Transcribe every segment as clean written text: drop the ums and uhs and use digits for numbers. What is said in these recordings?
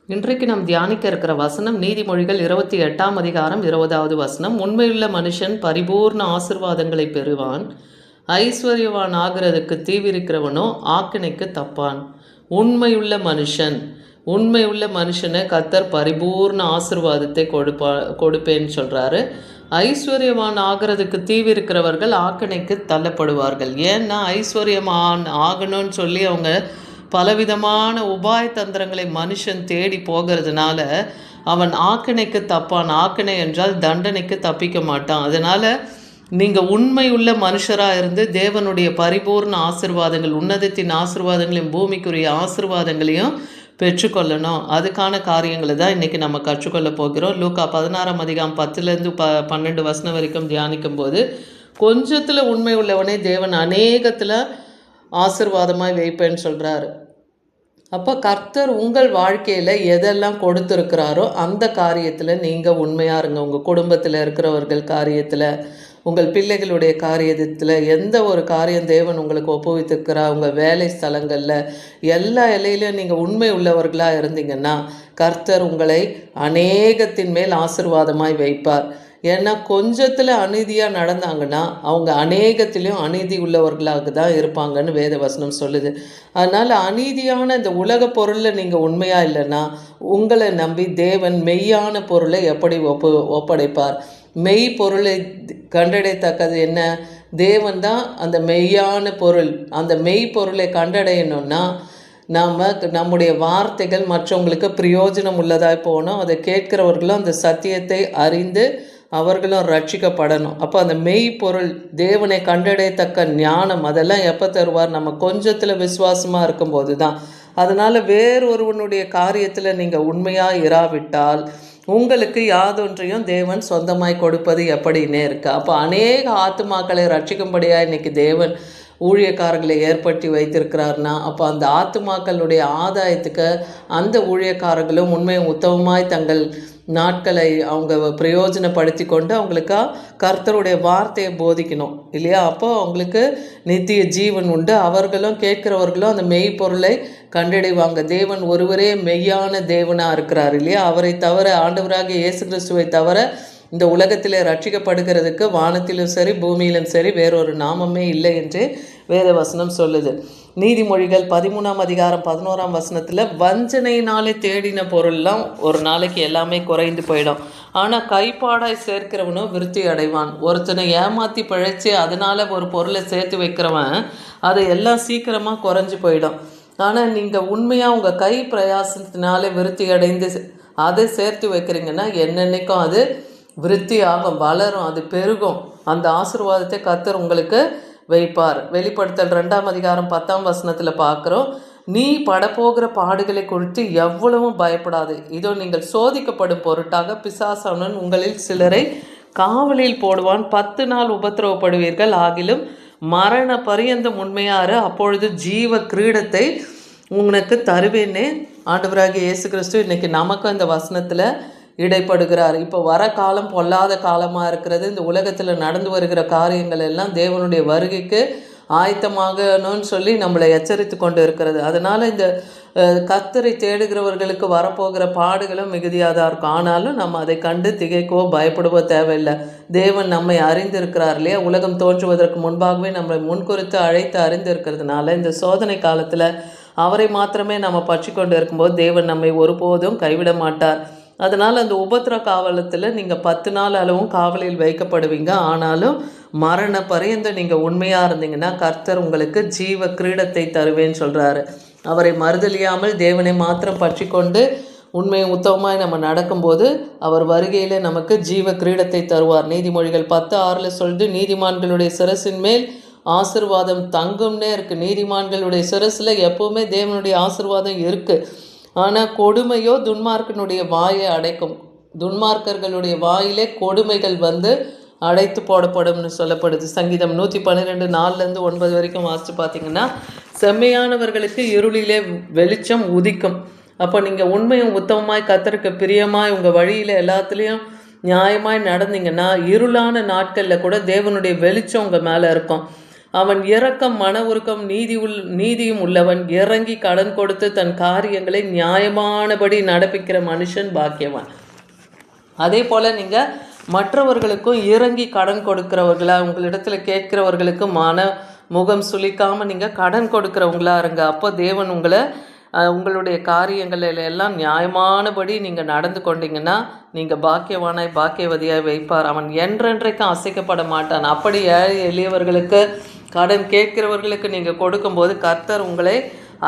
இன்றைக்கு நாம் தியானிக்க இருக்கிற வசனம் நீதிமொழிகள் 28ஆம் அதிகாரம் 20வது வசனம். உண்மையுள்ள மனுஷன் பரிபூர்ண ஆசிர்வாதங்களை பெறுவான், ஐஸ்வர்யவான் ஆகிறதுக்கு தீவிரிக்கிறவனோ ஆக்கினைக்கு தப்பான். உண்மையுள்ள மனுஷனை கர்த்தர் பரிபூர்ண ஆசிர்வாதத்தை கொடுப்பேன்னு சொல்கிறாரு. ஐஸ்வர்யவான் ஆகிறதுக்கு தீவிரிக்கிறவர்கள் ஆக்கினைக்கு தள்ளப்படுவார்கள். ஏன்னா ஐஸ்வர்யமான் ஆகணும்னு சொல்லி அவங்க பலவிதமான உபாய தந்திரங்களை மனுஷன் தேடி போகிறதுனால அவன் ஆக்கினைக்கு தப்பான். ஆக்கினை என்றால் தண்டனைக்கு தப்பிக்க மாட்டான். அதனால் நீங்கள் உண்மையுள்ள மனுஷராக இருந்து தேவனுடைய பரிபூர்ண ஆசிர்வாதங்கள், உன்னதத்தின் ஆசிர்வாதங்களையும் பூமிக்குரிய ஆசிர்வாதங்களையும் பெற்றுக்கொள்ளணும். அதுக்கான காரியங்களை தான் இன்றைக்கி நம்ம கற்றுக்கொள்ள போகிறோம். லூக்கா 16ஆம் அதிகாரம் 10லேருந்து 12 வசனம் வரைக்கும் தியானிக்கும் போது, கொஞ்சத்தில் உண்மை உள்ளவனே தேவன் அநேகத்தில் ஆசிர்வாதமாய் வைப்பேன்னு சொல்கிறாரு. அப்போ கர்த்தர் உங்கள் வாழ்க்கையில் எதெல்லாம் கொடுத்துருக்கிறாரோ அந்த காரியத்தில் நீங்கள் உண்மையாக இருங்க. உங்கள் குடும்பத்தில் இருக்கிறவர்கள் காரியத்தில், உங்கள் பிள்ளைகளுடைய காரியத்தில், எந்த ஒரு காரியம் தேவன் உங்களுக்கு ஒப்புவித்திருக்கிறா, உங்கள் வேலை ஸ்தலங்களில் எல்லா இலையிலையும் நீங்கள் உண்மை உள்ளவர்களாக இருந்தீங்கன்னா கர்த்தர் உங்களை அநேகத்தின் மேல் ஆசிர்வாதமாய் வைப்பார். ஏன்னா கொஞ்சத்தில் அநீதியாக நடந்தாங்கன்னா அவங்க அநேகத்திலையும் அநீதி உள்ளவர்களாக தான் இருப்பாங்கன்னு வேத வசனம் சொல்லுது. அதனால் அநீதியான இந்த உலக பொருளில் நீங்கள் உண்மையாக இல்லைன்னா உங்களை நம்பி தேவன் மெய்யான பொருளை எப்படி ஒப்படைப்பார்? மெய் பொருளை கண்டடையத்தக்கது என்ன? தேவன் தான் அந்த மெய்யான பொருள். அந்த மெய் பொருளை கண்டடையணும்னா நம்முடைய வார்த்தைகள் மற்றவங்களுக்கு பிரயோஜனம் உள்ளதாய் போகணும். அதை கேட்கிறவர்களும் அந்த சத்தியத்தை அறிந்து அவர்களும் ரட்சிக்கப்படணும். அப்போ அந்த மெய் பொருள், தேவனை கண்டடையத்தக்க ஞானம், அதெல்லாம் எப்போ தருவார்? நம்ம கொஞ்சத்தில் விசுவாசமாக இருக்கும்போது தான். அதனால் வேறொருவனுடைய காரியத்தில் நீங்கள் உண்மையாக இராவிட்டால் உங்களுக்கு யாதொன்றையும் தேவன் சொந்தமாய் கொடுப்பது எப்படின்னே இருக்கு. அப்போ அநேக ஆத்துமாக்களை ரட்சிக்கும்படியாக இன்றைக்கி தேவன் ஊழியக்காரர்களை ஏற்படுத்தி வைத்திருக்கிறார்னா அப்போ அந்த ஆத்துமாக்களுடைய ஆதாயத்துக்கு அந்த ஊழியக்காரர்களும் உண்மையும் உத்தமமாய் தங்கள் நாட்களை அவங்க பிரயோஜனப்படுத்தி கொண்டு அவங்களுக்கா கர்த்தருடைய வார்த்தையை போதிக்கணும் இல்லையா? அப்போ அவங்களுக்கு நித்திய ஜீவன் உண்டு. அவர்களும் கேட்கிறவர்களும் அந்த மெய்ப்பொருளை கண்டடைவாங்க. தேவன் ஒருவரே மெய்யான தேவனாக இருக்கிறார் இல்லையா? அவரை தவிர, ஆண்டவராகிய இயேசு கிறிஸ்துவை தவிர இந்த உலகத்திலே ரட்சிக்கப்படுகிறதுக்கு வானத்திலும் சரி பூமியிலும் சரி வேறொரு நாமமே இல்லை என்று வேத வசனம் சொல்லுது. நீதிமொழிகள் 13ஆம் அதிகாரம் 11ஆம் வசனத்தில், வஞ்சனையினாலே தேடின பொருள்லாம் ஒரு நாளைக்கு எல்லாமே குறைந்து போயிடும், ஆனால் கைப்பாடாய் சேர்க்கிறவனும் விருத்தி அடைவான். ஒருத்தனை ஏமாற்றி பிழைச்சி அதனால் ஒரு பொருளை சேர்த்து வைக்கிறவன் அதை எல்லாம் சீக்கிரமாக குறைஞ்சி போயிடும். ஆனால் நீங்கள் உண்மையாக உங்கள் கை பிரயாசத்தினாலே விருத்தி அடைந்து அதை சேர்த்து வைக்கிறீங்கன்னா என்னென்னைக்கும் அது விருத்தி ஆகும், வளரும், அது பெருகும். அந்த ஆசீர்வாதத்தை கர்த்தர் உங்களுக்கு வைப்பார். வெளிப்படுத்தல் 2ஆம் அதிகாரம் 10ஆம் வசனத்தில் பார்க்குறோம், நீ படப்போகிற பாடுகளை குறித்து எவ்வளவும் பயப்படாது. இதோ நீங்கள் சோதிக்கப்படும் பொருட்டாக பிசாசானவன் உங்களில் சிலரை காவலில் போடுவான். 10 நாள் உபத்திரவப்படுவீர்கள், ஆகிலும் மரண பரியந்தம் உண்மையாரு, அப்பொழுது ஜீவ கிரீடத்தை உங்களுக்கு தருவேன்னே ஆண்டவராகிய இயேசு கிறிஸ்து இன்றைக்கி நமக்கும் இந்த வசனத்தில் இடைப்படுகிறார். இப்போ வர காலம் பொல்லாத காலமாக இருக்கிறது. இந்த உலகத்தில் நடந்து வருகிற காரியங்கள் எல்லாம் தேவனுடைய வருகைக்கு ஆயத்தமாகணும்னு சொல்லி நம்மளை எச்சரித்து கொண்டு இருக்கிறது. அதனால் இந்த கர்த்தரை தேடுகிறவர்களுக்கு வரப்போகிற பாடுகளும் மிகுதியாக தான் இருக்கும். ஆனாலும் நம்ம அதை கண்டு திகைக்கவோ பயப்படவோ தேவையில்லை. தேவன் நம்மை அறிந்திருக்கிறார் இல்லையா? உலகம் தோன்றுவதற்கு முன்பாகவே நம்மளை முன்குறித்து அழைத்து அறிந்திருக்கிறதுனால இந்த சோதனை காலத்தில் அவரை மாத்திரமே நம்ம பற்றி கொண்டு இருக்கும்போது தேவன் நம்மை ஒருபோதும் கைவிட மாட்டார். அதனால் அந்த உபத்திர காவலத்தில் நீங்கள் 10 நாள் அளவும் காவலில் வைக்கப்படுவீங்க. ஆனாலும் மரண பரியந்த நீங்கள் உண்மையாக இருந்தீங்கன்னா கர்த்தர் உங்களுக்கு ஜீவ கிரீடத்தை தருவேன்னு சொல்கிறாரு. அவரை மறுதலியாமல் தேவனை மாத்திரம் பற்றி கொண்டு உண்மையை உத்தமமாய் நம்ம நடக்கும்போது அவர் வருகையில் நமக்கு ஜீவ கிரீடத்தை தருவார். நீதிமொழிகள் 10:6 சொல்லுது, நீதிமான்களுடைய சிரசின் மேல் ஆசிர்வாதம் தங்கும்னே இருக்குது. நீதிமான்களுடைய சிரசில் எப்போவுமே தேவனுடைய ஆசிர்வாதம் இருக்குது. ஆனால் கொடுமையோ துன்மார்க்கனுடைய வாயை அடைக்கும். துன்மார்க்கர்களுடைய வாயிலே கொடுமைகள் அடைத்து போடப்படும்னு சொல்லப்படுது. சங்கீதம் 112:4-9 வரைக்கும் வாசித்து பார்த்தீங்கன்னா, செம்மையானவர்களுக்கு இருளிலே வெளிச்சம் உதிக்கும். அப்போ நீங்கள் உண்மையும் உத்தமமாய் கர்த்தருக்கு பிரியமாய் உங்கள் வழியில் எல்லாத்துலேயும் நியாயமாய் நடந்தீங்கன்னா இருளான நாட்களில் கூட தேவனுடைய வெளிச்சம் உங்கள் மேலே இருக்கும். அவன் இரக்கம் மன உருக்கம் நீதியும் உள்ளவன். இறங்கி கடன் கொடுத்து தன் காரியங்களை நியாயமானபடி நடப்பிக்கிற மனுஷன் பாக்கியவான். அதே போல் நீங்கள் மற்றவர்களுக்கும் இறங்கி கடன் கொடுக்கிறவர்களா, உங்களிடத்தில் கேட்கிறவர்களுக்கு முகம் சுளிக்காமல் நீங்கள் கடன் கொடுக்குறவங்களா இருங்க. அப்போ தேவன் உங்களுடைய காரியங்களில் எல்லாம் நியாயமானபடி நீங்கள் நடந்து கொண்டீங்கன்னா நீங்கள் பாக்கியவானாய் பாக்கியவதியாய் வைப்பார். அவன் என்றென்றைக்கும் அசைக்கப்பட மாட்டான். அப்படி ஏழை எளியவர்களுக்கு கடன் கேட்கிறவர்களுக்கு நீங்கள் கொடுக்கும்போது கர்த்தர் உங்களை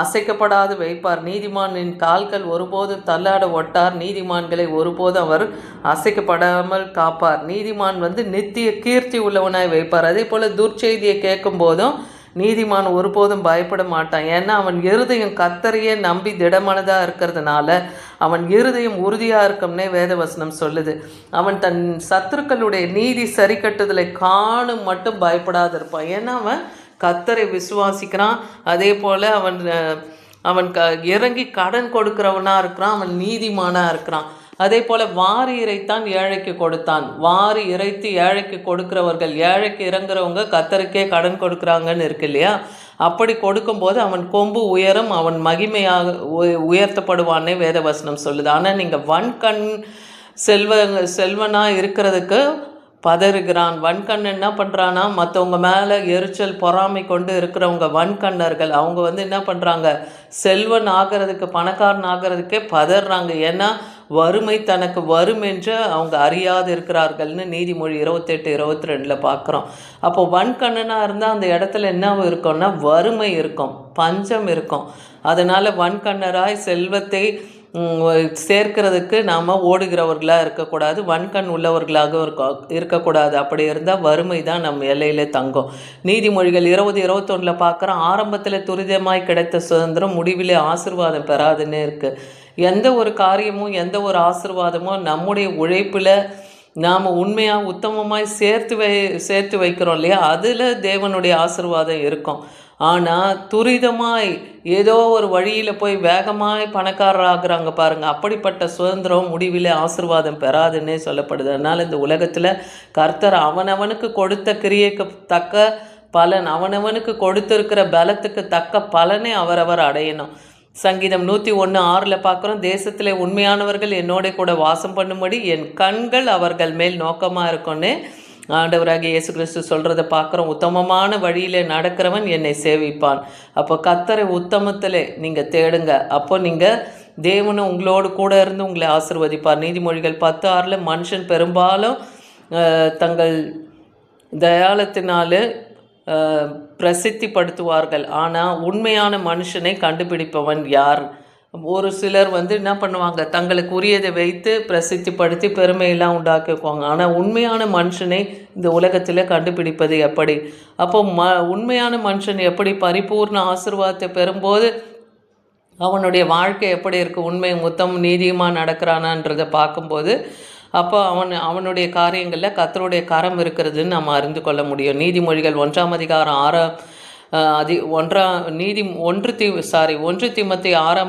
அசைக்கப்படாது வைப்பார். நீதிமானின் கால்கள் ஒருபோதும் தள்ளாட ஒட்டார். நீதிமான்களை ஒருபோதும் அவர் அசைக்கப்படாமல் காப்பார். நீதிமான் நித்திய கீர்த்தி உள்ளவனாய் வைப்பார். அதே போல் துர்ச்செய்தியை கேட்கும் போதும் நீதிமான் ஒருபோதும் பயப்பட மாட்டான். ஏன்னா அவன் இருதயம் கர்த்தரையே நம்பி திடமனதாக இருக்கிறதுனால அவன் இருதயம் உறுதியாக இருக்கும்னே வேதவசனம் சொல்லுது. அவன் தன் சத்துருக்களுடைய நீதி சரி கட்டுதலை காணும் மட்டும் பயப்படாது இருப்பான். ஏன்னா அவன் கர்த்தரை விசுவாசிக்கிறான். அதே போல் அவன் இறங்கி கடன் கொடுக்கிறவனாக இருக்கிறான். அவன் நீதிமானாக இருக்கிறான். அதே போல் வாரி இறைத்தான் ஏழைக்கு கொடுத்தான். வாரி இறைத்து ஏழைக்கு கொடுக்கிறவர்கள், ஏழைக்கு இறங்குறவங்க கர்த்தருக்கே கடன் கொடுக்குறாங்கன்னு இருக்கு இல்லையா? அப்படி கொடுக்கும்போது அவன் கொம்பு உயரம், அவன் மகிமையாக உயர்த்தப்படுவானே வேதவசனம் சொல்லுது. ஆனால் நீங்கள் வன்கண் செல்வனாக இருக்கிறதுக்கு பதறுகிறான். வன்கண் என்ன பண்ணுறான்னா, மற்றவங்க மேலே எரிச்சல் பொறாமை கொண்டு இருக்கிறவங்க வன்கண்ணர்கள். அவங்க என்ன பண்ணுறாங்க, செல்வன் ஆகிறதுக்கு பணக்காரன் ஆகிறதுக்கே பதறாங்க. ஏன்னா வறுமை தனக்கு வரும் என்று அவங்க அறியாது இருக்கிறார்கள்னு நீதிமொழி 28-22 பார்க்குறோம். அப்போ வன்கண்ணனாக இருந்தால் அந்த இடத்துல என்ன இருக்கும்னா வறுமை இருக்கும், பஞ்சம் இருக்கும். அதனால் வன்கண்ணராய் செல்வத்தை சேர்க்கிறதுக்கு நாம் ஓடுகிறவர்களாக இருக்கக்கூடாது, வன்கண் உள்ளவர்களாக இருக்கக்கூடாது. அப்படி இருந்தால் வறுமை தான் நம்ம எல்லையில் தங்கும். நீதிமொழிகள் 20-21 பார்க்குறோம். ஆரம்பத்தில் துரிதமாய் கிடைத்த சுதந்திரம் முடிவிலே ஆசீர்வாதம் பெறாதுன்னு இருக்குது. எந்த ஒரு காரியமும் எந்த ஒரு ஆசீர்வாதமும் நம்முடைய உழைப்பில் நாம் உண்மையாக உத்தமமாய் சேர்த்து வைக்கிறோம் இல்லையா, அதில் தேவனுடைய ஆசீர்வாதம் இருக்கும். ஆனால் துரிதமாய் ஏதோ ஒரு வழியில் போய் வேகமாய் பணக்காரராகிறாங்க பாருங்கள், அப்படிப்பட்ட சுதந்திரம் முடிவில் ஆசீர்வாதம் பெறாதுன்னே சொல்லப்படுது. அதனால் இந்த உலகத்தில் கர்த்தர் அவனவனுக்கு கொடுத்த கிரியைக்கு தக்க பலன், அவனவனுக்கு கொடுத்திருக்கிற பலத்துக்கு தக்க பலனை அவரவர் அடையணும். சங்கீதம் 101:6 பார்க்குறோம். தேசத்தில் உண்மையானவர்கள் என்னோட கூட வாசம் பண்ணும்படி என் கண்கள் அவர்கள் மேல் நோக்கமாக இருக்கும்னு ஆண்டவராகிய இயேசு கிறிஸ்து சொல்கிறத பார்க்குறோம். உத்தமமான வழியில் நடக்கிறவன் என்னை சேவிப்பான். அப்போ கர்த்தரை உத்தமத்தில் நீங்கள் தேடுங்க. அப்போ நீங்கள் தேவனும் உங்களோடு கூட இருந்து உங்களை ஆசீர்வதிப்பார். நீதிமொழிகள் 10:6 மனுஷன் பெரும்பாலும் தங்கள் தயாளத்தினால பிரசித்திப்படுத்துவார்கள், ஆனால் உண்மையான மனுஷனை கண்டுபிடிப்பவன் யார்? ஒரு சிலர் என்ன பண்ணுவாங்க, தங்களுக்கு உரியதை வைத்து பிரசித்திப்படுத்தி பெருமையெல்லாம் உண்டாக்குவாங்க. ஆனால் உண்மையான மனுஷனை இந்த உலகத்தில் கண்டுபிடிப்பது எப்படி? அப்போ உண்மையான மனுஷன் எப்படி பரிபூர்ண ஆசீர்வாதத்தை பெறும்போது அவனுடைய வாழ்க்கை எப்படி இருக்குது, உண்மை முத்தம் நீதியுமாக நடக்கிறானான்றதை பார்க்கும்போது அப்போ அவனுடைய காரியங்களில் கர்த்தருடைய கரம் இருக்கிறதுன்னு நம்ம அறிந்து கொள்ள முடியும். நீதிமொழிகள் 1 தீமோத்தேயு 6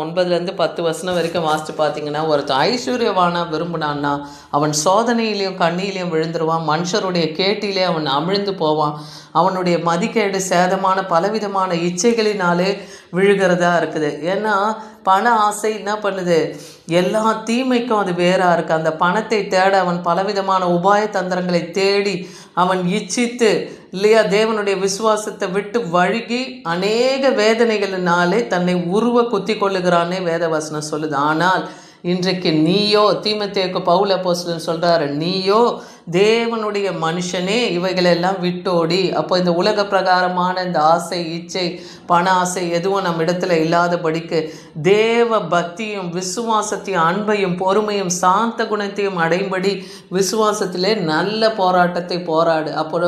9-10 வரைக்கும் வாசித்து பார்த்தீங்கன்னா, ஒருத்தன் ஐஸ்வர்யவானா விரும்பினான்னா அவன் சோதனையிலையும் கண்ணியிலையும் விழுந்துருவான். மனுஷருடைய கேட்டிலே அவன் அமிழ்ந்து போவான். அவனுடைய மதிக்கேடு சேதமான பலவிதமான இச்சைகளினாலே விழுகிறதா இருக்குது. ஏன்னா பண ஆசை என்ன பண்ணுது, எல்லா தீமைக்கும் அது வேறாக இருக்குது. அந்த பணத்தை தேட அவன் பலவிதமான உபாய தந்திரங்களை தேடி அவன் இச்சித்து இல்லையா, தேவனுடைய விசுவாசத்தை விட்டு வழுகி அநேக வேதனைகளினாலே தன்னை குத்தி கொள்ளுகிறானே வேதவசனம் சொல்லுது. ஆனால் இன்றைக்கு நீயோ, தீமோத்தேயுக்கு பவுல் அப்போஸ்தலன் சொல்கிறாரு, நீயோ தேவனுடைய மனுஷனே இவைகளெல்லாம் விட்டோடி. அப்போ இந்த உலக பிரகாரமான இந்த ஆசை, இச்சை, பண ஆசை எதுவும் நம்ம இடத்துல இல்லாதபடிக்கு தேவ பக்தியும் விசுவாசத்தையும் அன்பையும் பொறுமையும் சாந்த குணத்தையும் அடையும்படி விசுவாசத்திலே நல்ல போராட்டத்தை போராடு. அப்போ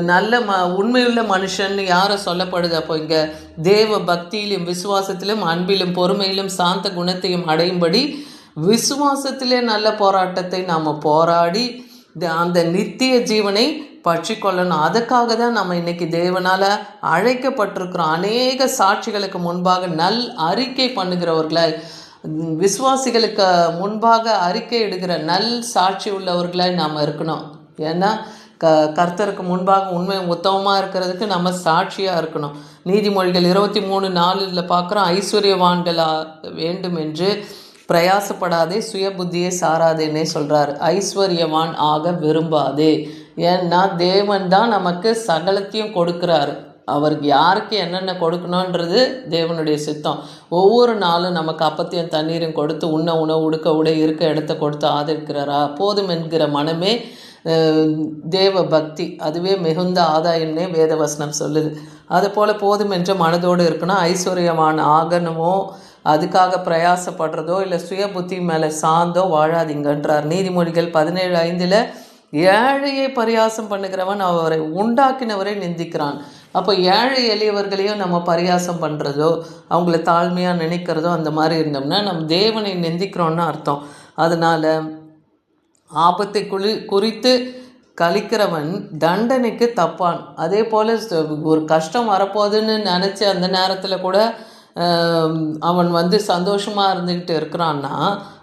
நல்ல உண்மையுள்ள மனுஷன் யாரை சொல்லப்படுது? அப்போ இங்கே தேவ பக்தியிலும் விசுவாசத்திலும் அன்பிலும் பொறுமையிலும் சாந்த குணத்தையும் அடையும்படி விசுவாசத்திலே நல்ல போராட்டத்தை நாம் போராடி அந்த நித்திய ஜீவனை பற்றிக்கொள்ளணும். அதுக்காக தான் நம்ம இன்னைக்கு தேவனால் அழைக்கப்பட்டிருக்கிறோம். அநேக சாட்சிகளுக்கு முன்பாக அறிக்கை பண்ணுகிறவர்களாய், விசுவாசிகளுக்கு முன்பாக அறிக்கை இடுகிற சாட்சி உள்ளவர்களாய் நாம் இருக்கணும். ஏன்னா கர்த்தருக்கு முன்பாக உண்மை உத்தமமாக இருக்கிறதுக்கு நம்ம சாட்சியாக இருக்கணும். நீதிமொழிகள் 23:4 பார்க்குறோம், ஐஸ்வர்யவான்களா வேண்டும் என்று பிரயாசப்படாதே, சுய புத்தியை சாராதேன்னே சொல்கிறார். ஐஸ்வர்யவான் ஆக விரும்பாதே. ஏன்னா தேவன் தான் நமக்கு சகலத்தையும் கொடுக்குறாரு. அவருக்கு யாருக்கு என்னென்ன கொடுக்கணுன்றது தேவனுடைய சித்தம். ஒவ்வொரு நாளும் நமக்கு அப்பத்தையும் தண்ணீரும் கொடுத்து உண்ண உணவு உடுக்க உடை இருக்க இடத்த கொடுத்து ஆதரிக்கிறாரா? போதும் என்கிற மனமே தேவ பக்தி, அதுவே மிகுந்த ஆதாயம்னே வேதவசனம் சொல்லுது. அதுபோல் போதும் என்ற மனதோடு இருக்கணும். ஐஸ்வர்யமான ஆகணுமோ அதுக்காக பிரயாசப்படுறதோ இல்லை சுய புத்தி மேலே சார்ந்தோ வாழாதீங்கன்றார். நீதிமொழிகள் 17:5 ஏழையை பரியாசம் பண்ணுகிறவன் அவரை உண்டாக்கினவரை நிந்திக்கிறான். அப்போ ஏழை எளியவர்களையும் நம்ம பரியாசம் பண்ணுறதோ அவங்கள தாழ்மையாக நினைக்கிறதோ அந்த மாதிரி இருந்தோம்னா நம்ம தேவனை நிந்திக்கிறோன்னு அர்த்தம். அதனால் ஆபத்தை குறித்து கழிக்கிறவன் தண்டனைக்கு தப்பான். அதே போல் ஒரு கஷ்டம் வரப்போகுதுன்னு நினச்சி அந்த நேரத்தில் கூட அவன் சந்தோஷமாக இருந்துக்கிட்டு இருக்கிறான்னா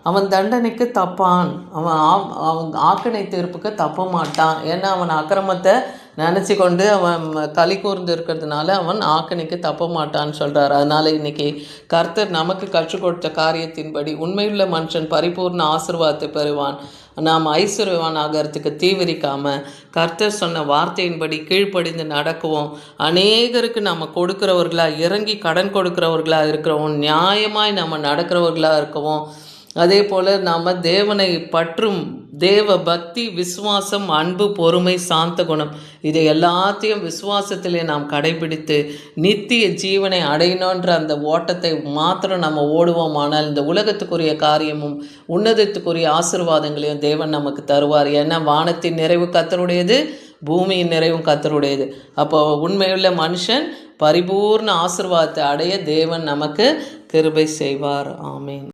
அவன் தண்டனைக்கு தப்பான். அவன் ஆக்கினை தீர்ப்புக்கு தப்ப மாட்டான். ஏன்னா அவன் அக்கிரமத்தை நினச்சி கொண்டு அவன் களி கூர்ந்து இருக்கிறதுனால அவன் ஆக்கினைக்கு தப்ப மாட்டான்னு சொல்கிறார். அதனால் இன்றைக்கி கர்த்தர் நமக்கு கற்றுக் கொடுத்த காரியத்தின்படி உண்மையுள்ள மனுஷன் பரிபூர்ண ஆசீர்வாதத்தை பெறுவான். நாம் ஐஸ்வர்யவான் ஆகிறதுக்கு தீவிரிக்காமல் கர்த்தர் சொன்ன வார்த்தையின்படி கீழ்ப்படிந்து நடக்குவோம். அநேகருக்கு நம்ம கொடுக்குறவர்களாக, இறங்கி கடன் கொடுக்குறவர்களாக இருக்கிறோம், நியாயமாய் நம்ம நடக்கிறவர்களாக இருக்கவும், அதே போல் நாம் தேவனை பற்றும் தேவ பக்தி, விசுவாசம், அன்பு, பொறுமை, சாந்த குணம் இதை எல்லாத்தையும் விசுவாசத்திலே நாம் கடைபிடித்து நித்திய ஜீவனை அடையணுன்ற அந்த ஓட்டத்தை மாத்திரம் நம்ம ஓடுவோமானால் இந்த உலகத்துக்குரிய காரியமும் உன்னதத்துக்குரிய ஆசீர்வாதங்களையும் தேவன் நமக்கு தருவார். ஏன்னா வானத்தின் நிறைவு கர்த்தருடையது, பூமியின் நிறைவும் கர்த்தருடையது. அப்போ உண்மையுள்ள மனுஷன் பரிபூர்ண ஆசீர்வாதத்தை அடைய தேவன் நமக்கு கிருபை செய்வார். ஆமேன்.